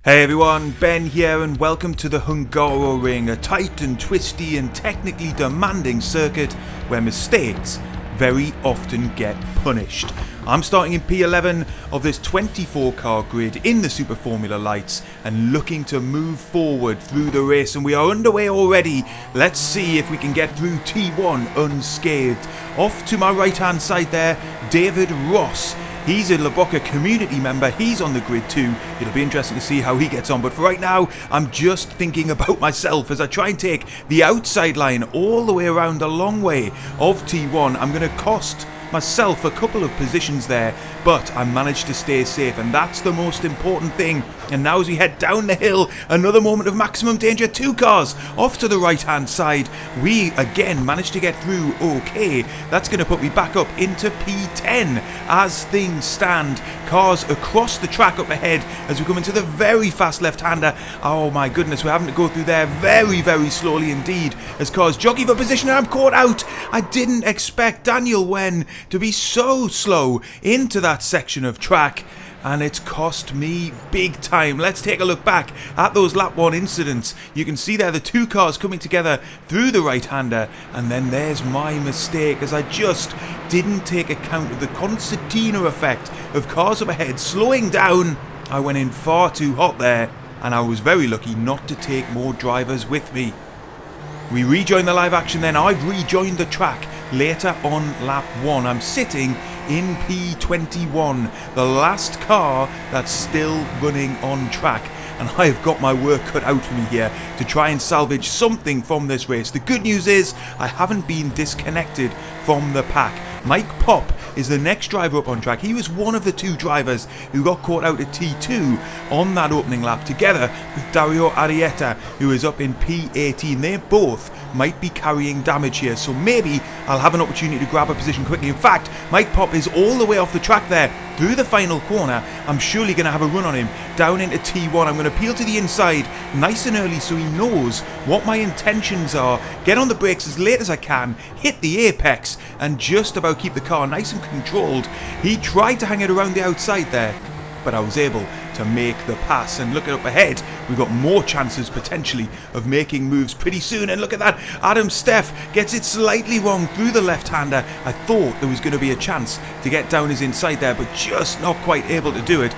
Hey everyone, Ben here and welcome to the Hungaroring, a tight and twisty and technically demanding circuit where mistakes very often get punished. I'm starting in P11 of this 24 car grid in the Super Formula lights and looking to move forward through the race, and we are underway already. Let's see if we can get through T1 unscathed. Off to my right hand side there, David Ross. He's a Broca community member, he's on the grid too. It'll be interesting to see how he gets on, but for right now, I'm just thinking about myself as I try and take the outside line all the way around the long way of T1. I'm going to cost myself a couple of positions there, but I managed to stay safe, and that's the most important thing. And now as we head down the hill, another moment of maximum danger. Two cars off to the right hand side. We again managed to get through okay. That's going to put me back up into P10 as things stand. Cars across the track up ahead as we come into the very fast left-hander. Oh my goodness, we're having to go through there very slowly indeed as cars jockey for position, and I'm caught out. I didn't expect Daniel Wen to be so slow into that section of track, and it's cost me big time. Let's take a look back at those lap 1 incidents. You can see there the two cars coming together through the right-hander, and then there's my mistake as I just didn't take account of the concertina effect of cars up ahead slowing down. I went in far too hot there, and I was very lucky not to take more drivers with me. We rejoin the live action then. I've rejoined the track later on lap 1. I'm sitting in P21, the last car that's still running on track, and I've got my work cut out for me here to try and salvage something from this race. The good news is I haven't been disconnected from the pack. Mike Pop is the next driver up on track. He was one of the two drivers who got caught out at T2 on that opening lap, together with Dario Arrieta, who is up in P18. They both might be carrying damage here, so maybe I'll have an opportunity to grab a position quickly. In fact, Mike Pop is all the way off the track there through the final corner. I'm surely going to have a run on him down into T1. I'm going to peel to the inside nice and early so he knows what my intentions are. Get on the brakes as late as I can, hit the apex, and just about keep the car nice and controlled. He tried to hang it around the outside there, but I was able to make the pass. And look up ahead, we've got more chances potentially of making moves pretty soon. And look at that, Adam Steff gets it slightly wrong through the left-hander. I thought there was going to be a chance to get down his inside there, but just not quite able to do it.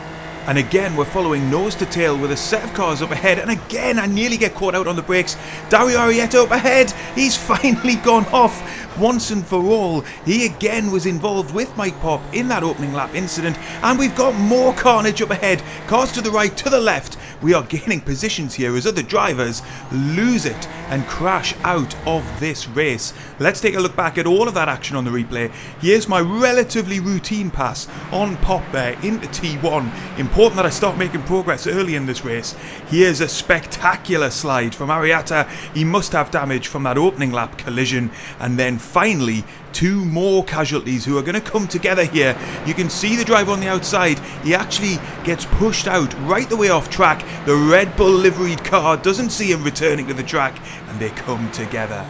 And again, we're following nose to tail with a set of cars up ahead, and again I nearly get caught out on the brakes. Dario Arrieta up ahead, he's finally gone off once and for all. He again was involved with Mike Pop in that opening lap incident, and we've got more carnage up ahead. Cars to the right, to the left. We are gaining positions here as other drivers lose it and crash out of this race. Let's take a look back at all of that action on the replay. Here's my relatively routine pass on Pop there into T1. Important that I start making progress early in this race. Here's a spectacular slide from Arrieta. He must have damage from that opening lap collision. And then finally, two more casualties who are going to come together here. You can see the driver on the outside. He actually gets pushed out right the way off track. The Red Bull liveried car doesn't see him returning to the track, and they come together.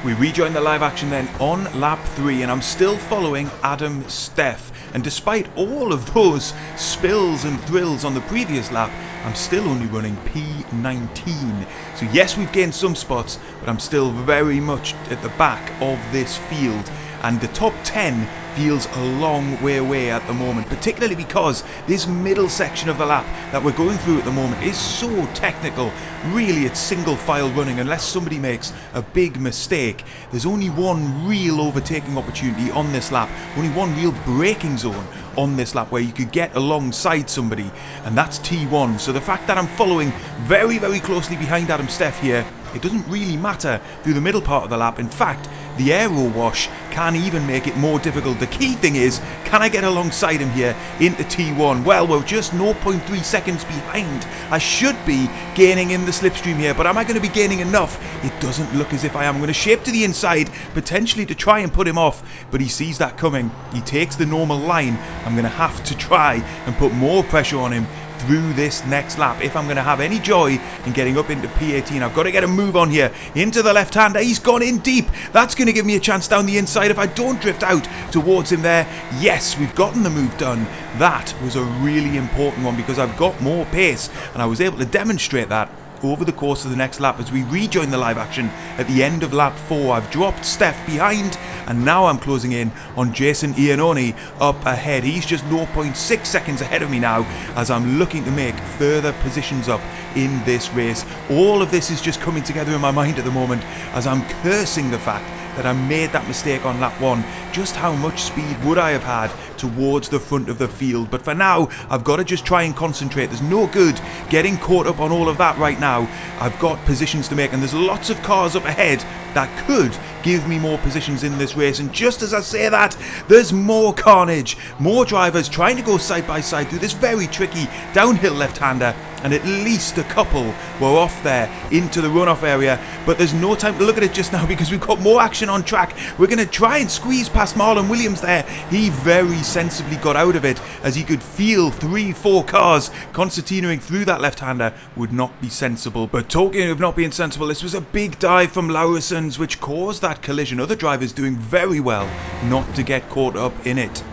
We rejoin the live action then on lap 3, and I'm still following Adam Steff. And despite all of those spills and thrills on the previous lap, I'm still only running P19. So yes, we've gained some spots, but I'm still very much at the back of this field. And the top 10 feels a long way away at the moment, particularly because this middle section of the lap that we're going through at the moment is so technical. Really, it's single file running unless somebody makes a big mistake. There's only one real overtaking opportunity on this lap, only one real braking zone on this lap where you could get alongside somebody, and that's T1. So the fact that I'm following very closely behind Adam Steff here, it doesn't really matter through the middle part of the lap. In fact, the aero wash can even make it more difficult. The key thing is, can I get alongside him here into T1? Well, we're just 0.3 seconds behind. I should be gaining in the slipstream here, but am I going to be gaining enough? It doesn't look as if I am. I'm going to shape to the inside, potentially to try and put him off, but he sees that coming. He takes the normal line. I'm going to have to try and put more pressure on him through this next lap. If I'm going to have any joy in getting up into P18, I've got to get a move on here. Into the left-hander, he's gone in deep. That's going to give me a chance down the inside if I don't drift out towards him there. Yes, we've gotten the move done. That was a really important one because I've got more pace, and I was able to demonstrate that over the course of the next lap as we rejoin the live action at the end of lap 4. I've dropped Steph behind, and now I'm closing in on Jason Iannone up ahead. He's just 0.6 seconds ahead of me now as I'm looking to make further positions up in this race. All of this is just coming together in my mind at the moment as I'm cursing the fact that I made that mistake on lap 1. Just how much speed would I have had towards the front of the field? But for now, I've got to just try and concentrate. There's no good getting caught up on all of that right now. I've got positions to make, and there's lots of cars up ahead that could give me more positions in this race. And just as I say that, there's more carnage. More drivers trying to go side by side through this very tricky downhill left-hander, and at least a couple were off there into the runoff area. But there's no time to look at it just now because we've got more action on track. We're going to try and squeeze past Marlon Williams there. He very sensibly got out of it as he could feel 3-4 cars concertinaing through that left-hander would not be sensible. But talking of not being sensible, this was a big dive from Laurison's which caused that collision. Other drivers doing very well not to get caught up in it.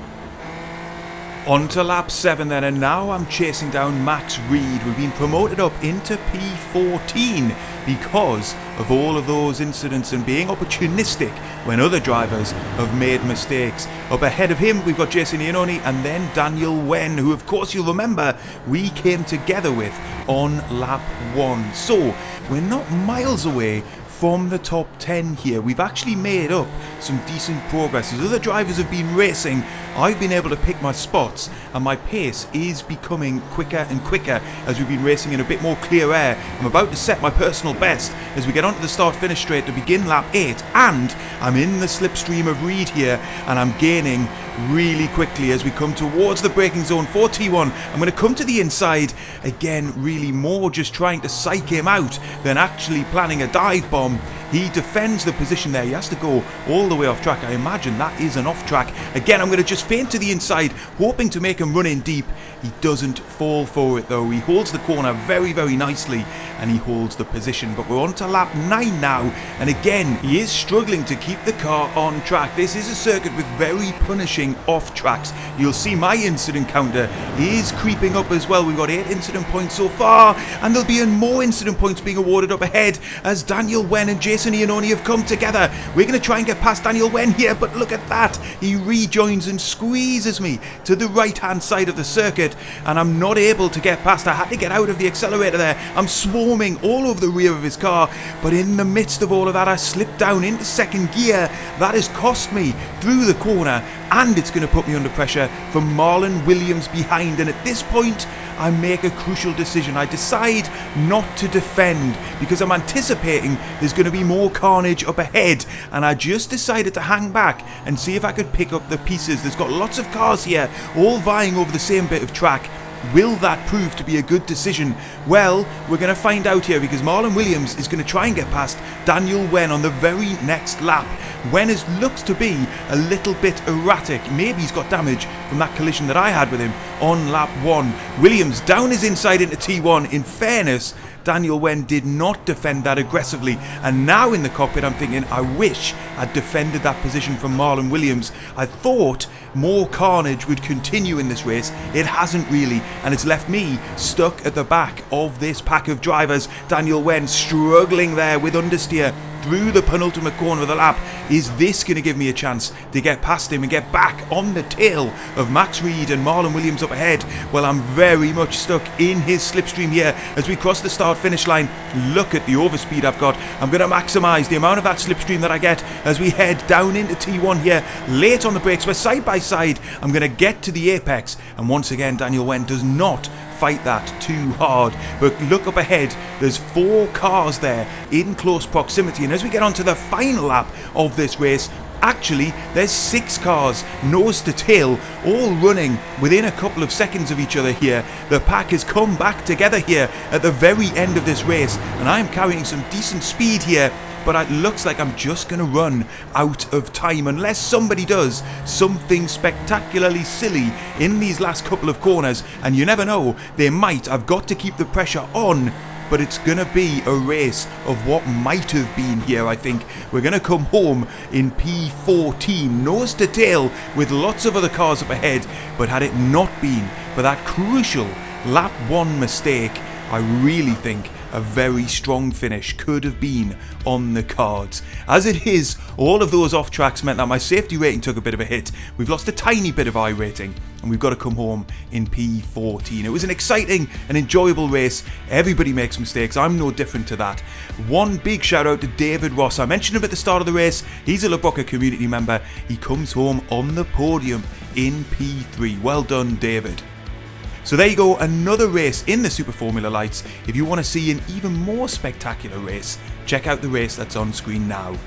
On to lap 7 then, and now I'm chasing down Max Reed. We've been promoted up into P14 because of all of those incidents and being opportunistic when other drivers have made mistakes. Up ahead of him we've got Jason Iannone and then Daniel Wen, who of course you'll remember we came together with on lap 1. So we're not miles away from the top 10 here. We've actually made up some decent progress. As other drivers have been racing, I've been able to pick my spots, and my pace is becoming quicker and quicker as we've been racing in a bit more clear air. I'm about to set my personal best as we get onto the start-finish straight to begin lap 8, and I'm in the slipstream of Reed here, and I'm gaining really quickly as we come towards the braking zone for T1. I'm going to come to the inside again, really more just trying to psych him out than actually planning a dive bomb. He defends the position there. He has to go all the way off track. I imagine that is an off track. Again, I'm going to just feint to the inside, hoping to make him run in deep. He doesn't fall for it though. He holds the corner very, very nicely, and he holds the position. But we're on to lap 9 now, and again, he is struggling to keep the car on track. This is a circuit with very punishing off tracks. You'll see my incident counter is creeping up as well. We've got 8 incident points so far, and there'll be more incident points being awarded up ahead as Daniel Wen and Jason Iannone have come together. We're going to try and get past Daniel Wen here, but look at that. He rejoins and squeezes me to the right-hand side of the circuit, and I'm not able to get past. I had to get out of the accelerator there. I'm swarming all over the rear of his car, but in the midst of all of that, I slipped down into second gear. That has cost me through the corner, and it's going to put me under pressure from Marlon Williams behind. And at this point, I make a crucial decision. I decide not to defend because I'm anticipating there's going to be more carnage up ahead, and I just decided to hang back and see if I could pick up the pieces. There's got lots of cars here, all vying over the same bit of track. Will that prove to be a good decision? Well, we're going to find out here because Marlon Williams is going to try and get past Daniel Wen on the very next lap. Wen looks to be a little bit erratic. Maybe he's got damage from that collision that I had with him on lap 1. Williams down his inside into T1. In fairness, Daniel Wen did not defend that aggressively, and now in the cockpit I'm thinking I wish I'd defended that position from Marlon Williams. I thought more carnage would continue in this race. It hasn't really, and it's left me stuck at the back of this pack of drivers. Daniel Wen struggling there with understeer through the penultimate corner of the lap. Is this going to give me a chance to get past him and get back on the tail of Max Reed and Marlon Williams up ahead? Well, I'm very much stuck in his slipstream here as we cross the start-finish line. Look at the overspeed I've got. I'm going to maximise the amount of that slipstream that I get as we head down into T1 here. Late on the brakes, we're side by side. I'm going to get to the apex, and once again Daniel Wen does not fight that too hard. But look up ahead, there's 4 cars there in close proximity, and as we get onto the final lap of this race, actually there's 6 cars nose to tail, all running within a couple of seconds of each other here. The pack has come back together here at the very end of this race, and I'm carrying some decent speed here but it looks like I'm just going to run out of time unless somebody does something spectacularly silly in these last couple of corners, and you never know, they might. I've got to keep the pressure on, but it's going to be a race of what might have been here, I think. We're going to come home in P14, nose to tail, with lots of other cars up ahead, but had it not been for that crucial lap 1 mistake, I really think a very strong finish could have been on the cards. As it is, all of those off tracks meant that my safety rating took a bit of a hit. We've lost a tiny bit of iRating, and we've got to come home in P14. It was an exciting and enjoyable race. Everybody makes mistakes. I'm no different to that. One big shout out to David Ross. I mentioned him at the start of the race. He's a Broca community member. He comes home on the podium in P3. Well done, David. So there you go, another race in the Super Formula Lights. If you want to see an even more spectacular race, check out the race that's on screen now.